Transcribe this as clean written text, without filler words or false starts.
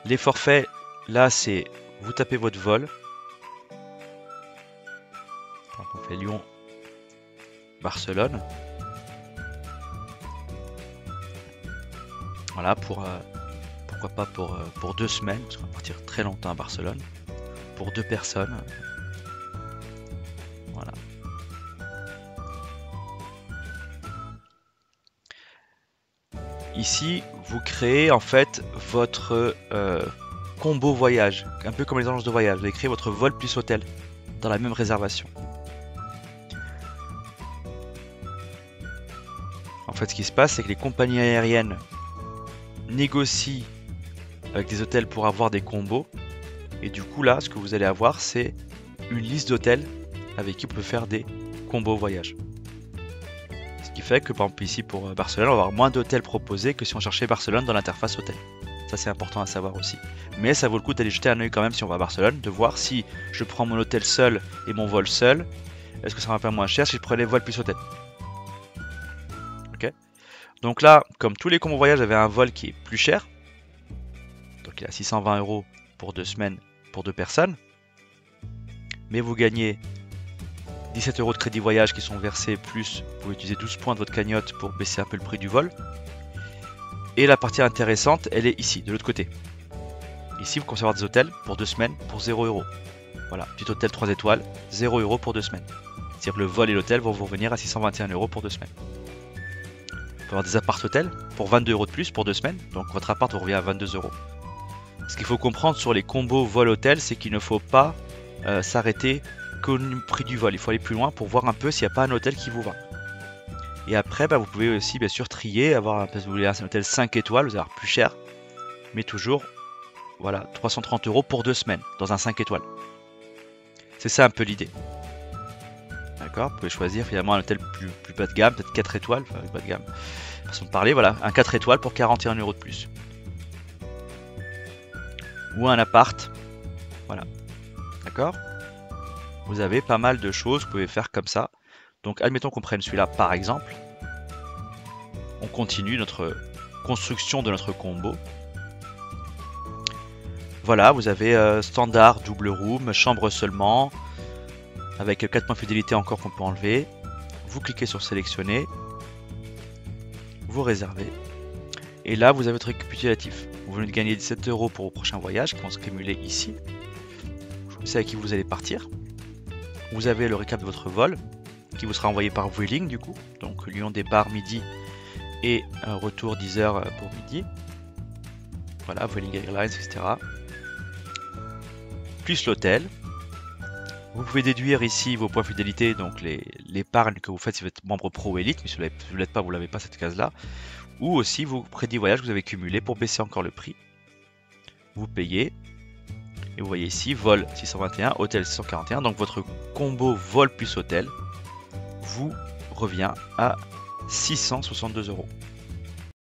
Les forfaits, là c'est vous tapez votre vol. Donc on fait Lyon, Barcelone. Voilà, pourquoi pas pour 2 semaines, parce qu'on va partir très longtemps à Barcelone. Pour 2 personnes. Voilà. Ici, vous créez en fait votre combo voyage, un peu comme les agences de voyage. Vous allez créer votre vol plus hôtel dans la même réservation. En fait, ce qui se passe, c'est que les compagnies aériennes négocient avec des hôtels pour avoir des combos. Et du coup, là, ce que vous allez avoir, c'est une liste d'hôtels avec qui vous pouvez faire des combos voyage. Ce qui fait que, par exemple, ici pour Barcelone, on va avoir moins d'hôtels proposés que si on cherchait Barcelone dans l'interface hôtel. Ça, c'est important à savoir aussi. Mais ça vaut le coup d'aller jeter un œil quand même si on va à Barcelone, de voir si je prends mon hôtel seul et mon vol seul, est-ce que ça va faire moins cher si je prenais vol plus hôtel. Ok. Donc là, comme tous les combos voyage, j'avais un vol qui est plus cher. Donc il est à 620 € pour 2 semaines pour 2 personnes. Mais vous gagnez 17 € de crédit voyage qui sont versés, plus vous pouvez utiliser 12 points de votre cagnotte pour baisser un peu le prix du vol. Et la partie intéressante, elle est ici, de l'autre côté. Ici, vous pouvez avoir des hôtels pour 2 semaines pour 0 €. Voilà, petit hôtel 3 étoiles, 0 € pour 2 semaines. C'est-à-dire que le vol et l'hôtel vont vous revenir à 621 € pour 2 semaines. Vous pouvez avoir des appart-hôtels pour 22 € de plus pour 2 semaines, donc votre appart vous revient à 22 €. Ce qu'il faut comprendre sur les combos vol-hôtel, c'est qu'il ne faut pas s'arrêter qu'au prix du vol. Il faut aller plus loin pour voir un peu s'il n'y a pas un hôtel qui vous va. Et après, vous pouvez aussi bien sûr trier, avoir si vous voulez un hôtel 5 étoiles, vous allez avoir plus cher, mais toujours voilà 330 € pour 2 semaines dans un 5 étoiles. C'est ça un peu l'idée. D'accord, vous pouvez choisir finalement un hôtel plus bas de gamme, peut-être 4 étoiles, enfin bas de gamme, façon de parler, voilà, un 4 étoiles pour 41 € de plus. Ou un appart, voilà, d'accord. Vous avez pas mal de choses que vous pouvez faire comme ça. Donc admettons qu'on prenne celui-là par exemple. On continue notre construction de notre combo. Voilà, vous avez standard, double room, chambre seulement, avec 4 points de fidélité encore qu'on peut enlever. Vous cliquez sur sélectionner, vous réservez, et là vous avez votre récapitulatif. Vous venez de gagner 17 € pour vos prochains voyages qui vont se cumuler ici. Vous savez à qui vous allez partir. Vous avez le récap de votre vol qui vous sera envoyé par Vueling du coup, donc Lyon départ midi et un retour 10 h pour midi. Voilà, Vueling Airlines, etc. Plus l'hôtel. Vous pouvez déduire ici vos points fidélité, donc l'épargne que vous faites si vous êtes membre pro élite, mais si vous ne l'êtes pas, vous n'avez pas cette case-là. Ou aussi vos crédits voyage que vous avez cumulés pour baisser encore le prix. Vous payez. Et vous voyez ici, vol 621, hôtel 641. Donc votre combo vol plus hôtel vous revient à 662 €.